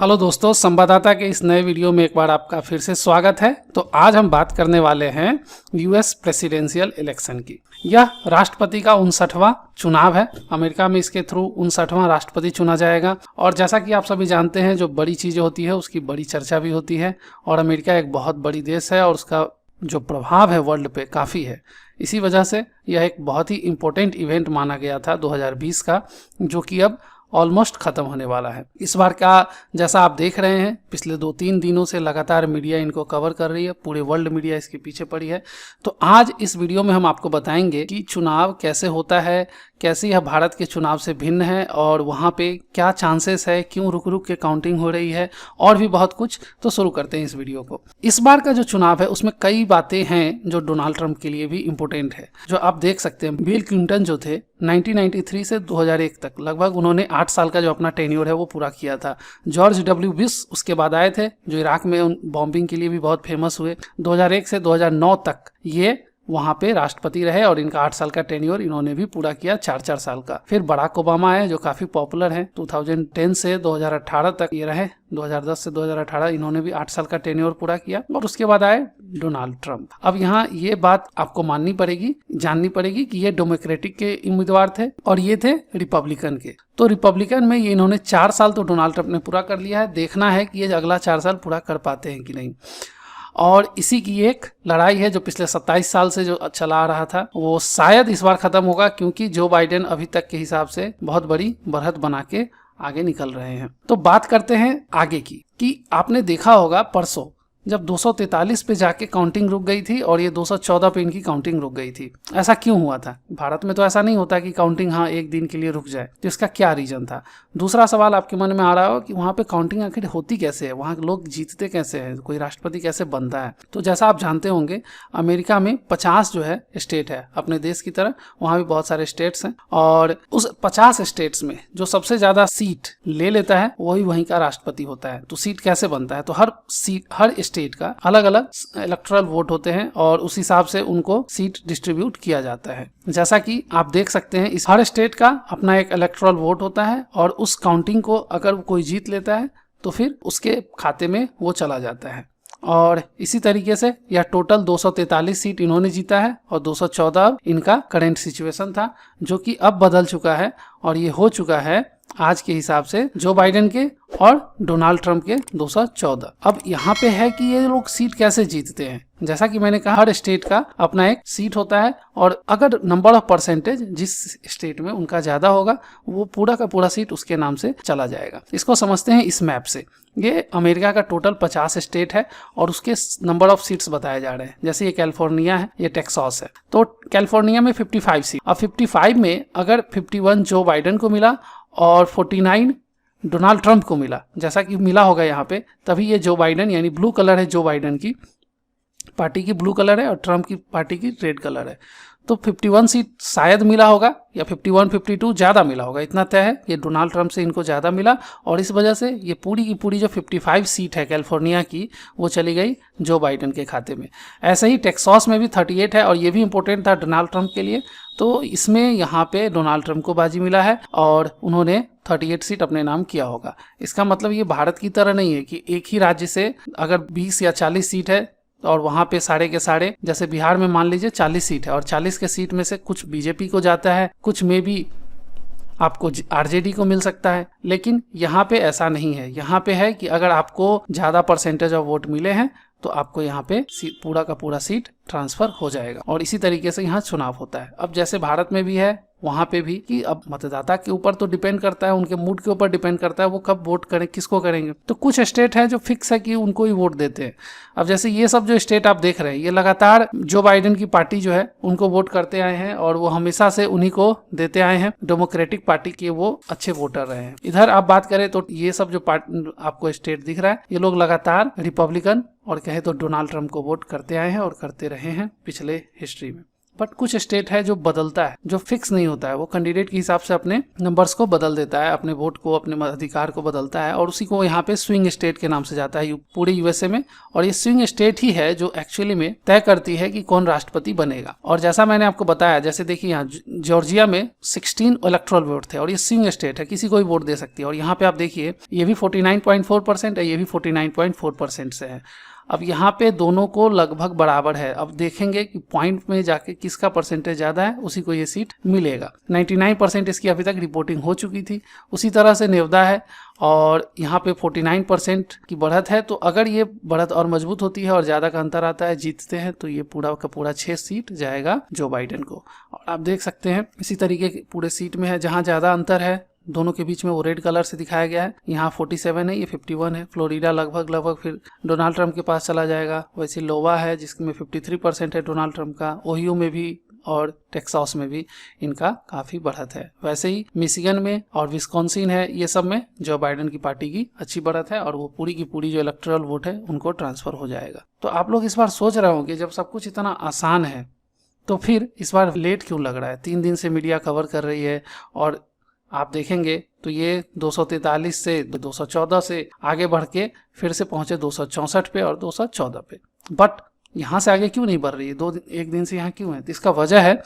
Hello दोस्तों, संवाददाता के इस नए वीडियो में एक बार आपका फिर से स्वागत है। तो आज हम बात करने वाले हैं यूएस प्रेसिडेंशियल इलेक्शन की। यह राष्ट्रपति का 59वां चुनाव है। अमेरिका में इसके थ्रू 59वां राष्ट्रपति चुना जाएगा। और जैसा कि आप सभी जानते हैं, जो बड़ी चीज़ें होती है उसकी बड़ी चर्चा भी होती है। और अमेरिका एक बहुत बड़ी देश है और उसका जो प्रभाव है वर्ल्ड पे काफ़ी है। इसी वजह से यह एक बहुत ही इम्पोर्टेंट इवेंट माना गया था 2020 का, जो कि अब ऑलमोस्ट ख़त्म होने वाला है। इस बार का जैसा आप देख रहे हैं, पिछले 2-3 दिनों से लगातार मीडिया इनको कवर कर रही है, पूरे वर्ल्ड मीडिया इसके पीछे पड़ी है। तो आज इस वीडियो में हम आपको बताएंगे कि चुनाव कैसे होता है, कैसे यह भारत के चुनाव से भिन्न है और वहाँ पे क्या चांसेस है, क्यों रुक रुक के काउंटिंग हो रही है और भी बहुत कुछ। तो शुरू करते हैं इस वीडियो को। इस बार का जो चुनाव है उसमें कई बातें हैं जो डोनाल्ड ट्रंप के लिए भी इम्पोर्टेंट है। जो आप देख सकते हैं, बिल क्लिंटन जो थे 1993 से 2001 तक लगभग उन्होंने 8 साल का जो अपना टेन्योर है वो पूरा किया था। जॉर्ज डब्ल्यू बुश उसके बाद आए थे, जो इराक में बॉम्बिंग के लिए भी बहुत फेमस हुए। 2001 से 2009 तक ये वहाँ पे राष्ट्रपति रहे और इनका 8 साल का टेन्योर इन्होंने भी पूरा किया, 4-4 साल का। फिर बराक ओबामा आए जो काफ़ी पॉपुलर हैं, 2010 से 2018 तक ये रहे। 2010 से 2018 इन्होंने भी 8 साल का टेन्योर पूरा किया। और उसके बाद आए डोनाल्ड ट्रंप। अब यहाँ ये बात आपको माननी पड़ेगी, जाननी पड़ेगी कि ये डेमोक्रेटिक के उम्मीदवार थे और ये थे रिपब्लिकन के। तो रिपब्लिकन में ये इन्होंने 4 साल तो डोनाल्ड ट्रंप ने पूरा कर लिया है। देखना है कि ये अगला 4 साल पूरा कर पाते हैं कि नहीं। और इसी की एक लड़ाई है जो पिछले 27 साल से जो चला आ रहा था, वो शायद इस बार खत्म होगा, क्योंकि जो बाइडेन अभी तक के हिसाब से बहुत बड़ी बढ़त बना के आगे निकल रहे हैं। तो बात करते हैं आगे की, कि आपने देखा होगा परसों जब 243 पे जाके काउंटिंग रुक गई थी और ये 214 पे इनकी काउंटिंग रुक गई थी। ऐसा क्यों हुआ था? भारत में तो ऐसा नहीं होता कि काउंटिंग एक दिन के लिए रुक जाए। तो इसका क्या रीजन था? दूसरा सवाल आपके मन में आ रहा हो कि वहाँ पे काउंटिंग आखिर होती कैसे है, वहाँ लोग जीतते कैसे हैं, कोई राष्ट्रपति कैसे बनता है? तो जैसा आप जानते होंगे, अमेरिका में 50 जो है स्टेट है, अपने देश की तरह वहाँ भी बहुत सारे स्टेट्स हैं। और उस 50 स्टेट्स में जो सबसे ज्यादा सीट ले लेता है वही वहीं का राष्ट्रपति होता है। तो सीट कैसे बनता है? तो हर स्टेट का अलग अलग इलेक्टोरल वोट होते हैं और उस हिसाब से उनको सीट डिस्ट्रीब्यूट किया जाता है। जैसा कि आप देख सकते हैं, इस हर स्टेट का अपना एक इलेक्टोरल वोट होता है और उस काउंटिंग को अगर कोई जीत लेता है तो फिर उसके खाते में वो चला जाता है। और इसी तरीके से यह टोटल 243 सीट इन्होंने जीता है और 214 इनका करंट सिचुएशन था, जो कि अब बदल चुका है और ये हो चुका है आज के हिसाब से जो बाइडेन के और डोनाल्ड ट्रंप के 214। अब यहाँ पे है कि ये लोग सीट कैसे जीतते हैं। जैसा कि मैंने कहा, हर स्टेट का अपना एक सीट होता है और अगर नंबर ऑफ परसेंटेज जिस स्टेट में उनका ज्यादा होगा वो पूरा का पूरा सीट उसके नाम से चला जाएगा। इसको समझते हैं इस मैप से। ये अमेरिका का टोटल 50 स्टेट है और उसके नंबर ऑफ सीट्स बताए जा रहे हैं। जैसे ये कैलिफोर्निया है, ये टेक्सास है। तो कैलिफोर्निया में 55 सीट। अब 55 में अगर 51 जो बाइडेन को मिला और 49 डोनाल्ड ट्रंप को मिला, जैसा कि मिला होगा यहाँ पे, तभी ये जो बाइडेन, यानी ब्लू कलर है जो बाइडेन की पार्टी की ब्लू कलर है और ट्रंप की पार्टी की रेड कलर है। तो 51 सीट शायद मिला होगा या 51-52 ज़्यादा मिला होगा, इतना तय है। ये डोनाल्ड ट्रंप से इनको ज़्यादा मिला और इस वजह से ये पूरी की पूरी जो 55 सीट है कैलिफोर्निया की वो चली गई जो बाइडेन के खाते में। ऐसे ही टेक्सास में भी 38 है और ये भी इंपॉर्टेंट था डोनाल्ड ट्रंप के लिए। तो इसमें यहाँ पे डोनाल्ड ट्रंप को बाजी मिला है और उन्होंने 38 सीट अपने नाम किया होगा। इसका मतलब ये भारत की तरह नहीं है कि एक ही राज्य से अगर 20 या 40 सीट है और वहाँ पे सारे के सारे, जैसे बिहार में मान लीजिए 40 सीट है और 40 के सीट में से कुछ बीजेपी को जाता है, कुछ में भी आपको आरजेडी को मिल सकता है। लेकिन यहाँ पे ऐसा नहीं है। यहाँ पे है कि अगर आपको ज़्यादा परसेंटेज ऑफ वोट मिले हैं तो आपको यहाँ पे पूरा का पूरा सीट ट्रांसफर हो जाएगा। और इसी तरीके से यहाँ चुनाव होता है। अब जैसे भारत में भी है, वहाँ पे भी कि अब मतदाता के ऊपर तो डिपेंड करता है, उनके मूड के ऊपर डिपेंड करता है वो कब वोट करें, किसको करेंगे। तो कुछ स्टेट है जो फिक्स है कि उनको ही वोट देते हैं। अब जैसे ये सब जो स्टेट आप देख रहे हैं, ये लगातार जो बाइडेन की पार्टी जो है उनको वोट करते आए हैं और वो हमेशा से उन्हीं को देते आए हैं। डेमोक्रेटिक पार्टी के वो अच्छे वोटर रहे हैं। इधर आप बात करें तो ये सब जो आपको स्टेट दिख रहा है, ये लोग लगातार रिपब्लिकन और कहे तो डोनाल्ड ट्रंप को वोट करते आए हैं और करते रहे हैं पिछले हिस्ट्री में। बट कुछ स्टेट है जो बदलता है, जो फिक्स नहीं होता है, वो कैंडिडेट के हिसाब से अपने नंबर्स को बदल देता है, अपने वोट को, अपने अधिकार को बदलता है, और उसी को यहाँ पे स्विंग स्टेट के नाम से जाता है पूरे यूएसए में। और ये स्विंग स्टेट ही है जो एक्चुअली में तय करती है कि कौन राष्ट्रपति बनेगा। और जैसा मैंने आपको बताया, जैसे देखिए यहाँ जॉर्जिया में 16 इलेक्टोरल वोट थे, और ये स्विंग स्टेट है, किसी को भी वोट दे सकती है। और यहाँ पे आप देखिए ये भी 49.4% है, ये भी 49.4% से है। अब यहाँ पे दोनों को लगभग बराबर है। अब देखेंगे कि पॉइंट में जाके किसका परसेंटेज ज़्यादा है, उसी को ये सीट मिलेगा। 99% इसकी अभी तक रिपोर्टिंग हो चुकी थी। उसी तरह से नेवदा है, और यहाँ पे 49% की बढ़त है। तो अगर ये बढ़त और मजबूत होती है और ज़्यादा का अंतर आता है, जीतते हैं, तो ये पूरा का पूरा 6 सीट जाएगा जो बाइडेन को। और आप देख सकते हैं इसी तरीके के पूरे सीट में है, जहाँ ज़्यादा अंतर है दोनों के बीच में वो रेड कलर से दिखाया गया है। यहाँ 47 है, ये 51 है। फ्लोरिडा लगभग फिर डोनाल्ड ट्रंप के पास चला जाएगा। वैसे लोवा है जिसमें 53% है डोनाल्ड ट्रंप का। ओहियो में भी और टेक्सास में भी इनका काफ़ी बढ़त है। वैसे ही मिशिगन में और विस्कॉन्सिन है, ये सब में जो बाइडेन की पार्टी की अच्छी बढ़त है, और वो पूरी की पूरी जो इलेक्टोरल वोट है उनको ट्रांसफर हो जाएगा। तो आप लोग इस बार सोच रहे होंगे जब सब कुछ इतना आसान है तो फिर इस बार लेट क्यों लग रहा है। 3 दिन से मीडिया कवर कर रही है, और आप देखेंगे तो ये 243 से 214 से आगे बढ़ के फिर से पहुंचे 264 पे और 214 पे। बट यहाँ से आगे क्यों नहीं बढ़ रही है, एक दिन से यहाँ क्यों है? तो इसका वजह है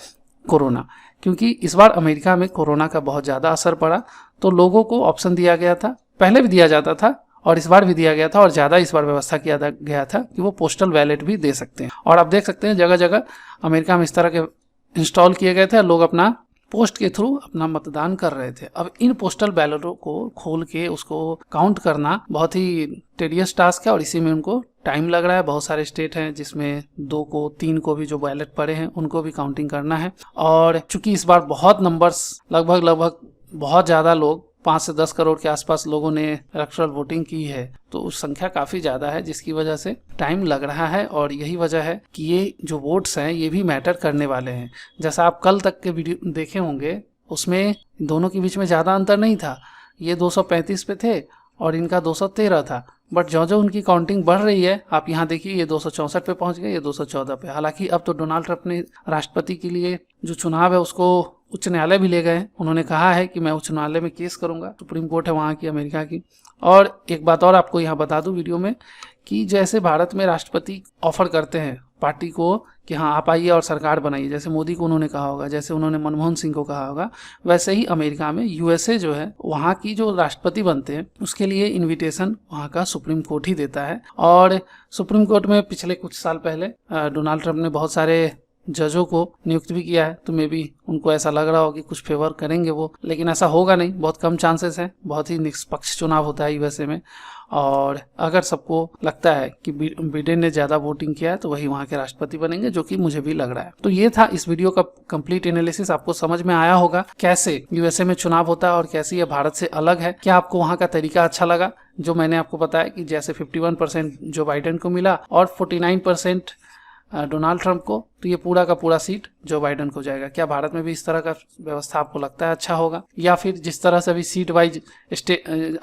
कोरोना। क्योंकि इस बार अमेरिका में कोरोना का बहुत ज़्यादा असर पड़ा, तो लोगों को ऑप्शन दिया गया था, पहले भी दिया जाता था और इस बार भी दिया गया था, और ज़्यादा इस बार व्यवस्था किया गया था कि वो पोस्टल बैलेट भी दे सकते हैं। और आप देख सकते हैं जगह जगह अमेरिका में इस तरह के इंस्टॉल किए गए थे, लोग अपना पोस्ट के थ्रू अपना मतदान कर रहे थे। अब इन पोस्टल बैलेटों को खोल के उसको काउंट करना बहुत ही टेडियस टास्क है, और इसी में उनको टाइम लग रहा है। बहुत सारे स्टेट हैं जिसमें 2 को 3 को भी जो बैलेट पड़े हैं उनको भी काउंटिंग करना है। और चूंकि इस बार बहुत नंबर्स लगभग बहुत ज़्यादा लोग 5 से 10 करोड़ के आसपास लोगों ने इलेक्टोरल वोटिंग की है, तो उस संख्या काफ़ी ज़्यादा है, जिसकी वजह से टाइम लग रहा है। और यही वजह है कि ये जो वोट्स हैं ये भी मैटर करने वाले हैं। जैसा आप कल तक के वीडियो देखे होंगे, उसमें दोनों के बीच में ज़्यादा अंतर नहीं था। ये 235 पे थे और इनका 213 था। बट जो उनकी काउंटिंग बढ़ रही है, आप यहाँ देखिए ये 264 पे पहुँच गए, ये 214 पे। हालांकि अब तो डोनाल्ड ट्रंप ने राष्ट्रपति के लिए जो चुनाव है उसको उच्च न्यायालय भी ले गए। उन्होंने कहा है कि मैं उच्च न्यायालय में केस करूंगा, सुप्रीम कोर्ट है वहाँ की, अमेरिका की। और एक बात और आपको यहाँ बता दूं वीडियो में कि जैसे भारत में राष्ट्रपति ऑफर करते हैं पार्टी को कि हाँ आप आइए और सरकार बनाइए, जैसे मोदी को उन्होंने कहा होगा, जैसे उन्होंने मनमोहन सिंह को कहा होगा, वैसे ही अमेरिका में यूएसए जो है वहाँ की जो राष्ट्रपति बनते हैं उसके लिए इन्विटेशन वहाँ का सुप्रीम कोर्ट ही देता है। और सुप्रीम कोर्ट में पिछले कुछ साल पहले डोनाल्ड ट्रंप ने बहुत सारे जजों को नियुक्त भी किया है, तो मे भी उनको ऐसा लग रहा हो कि कुछ फेवर करेंगे वो, लेकिन ऐसा होगा नहीं, बहुत कम चांसेस है। बहुत ही निष्पक्ष चुनाव होता है यूएसए में। और अगर सबको लगता है कि बिडेन ने ज़्यादा वोटिंग किया है तो वही वहाँ के राष्ट्रपति बनेंगे, जो कि मुझे भी लग रहा है। तो ये था इस वीडियो का कंप्लीट एनालिसिस। आपको समझ में आया होगा कैसे यूएसए में चुनाव होता है और कैसे ये भारत से अलग है। क्या आपको वहाँ का तरीका अच्छा लगा जो मैंने आपको बताया कि जैसे 51% जो बाइडेन को मिला और 49% डोनाल्ड ट्रंप को, तो ये पूरा का पूरा सीट जो बाइडेन को जाएगा। क्या भारत में भी इस तरह का व्यवस्था आपको लगता है अच्छा होगा, या फिर जिस तरह से अभी सीट वाइज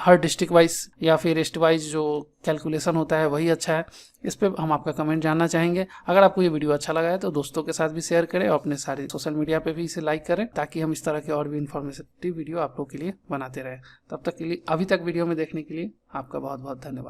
हर डिस्ट्रिक्ट वाइज या फिर स्टेट वाइज जो कैलकुलेशन होता है वही अच्छा है? इस पर हम आपका कमेंट जानना चाहेंगे। अगर आपको ये वीडियो अच्छा लगा है तो दोस्तों के साथ भी शेयर करें और अपने सारे सोशल मीडिया पे भी इसे लाइक करें, ताकि हम इस तरह के और भी इन्फॉर्मेटिव वीडियो आप लोग के लिए बनाते रहें। तब तक के लिए, अभी तक वीडियो में देखने के लिए आपका बहुत बहुत धन्यवाद।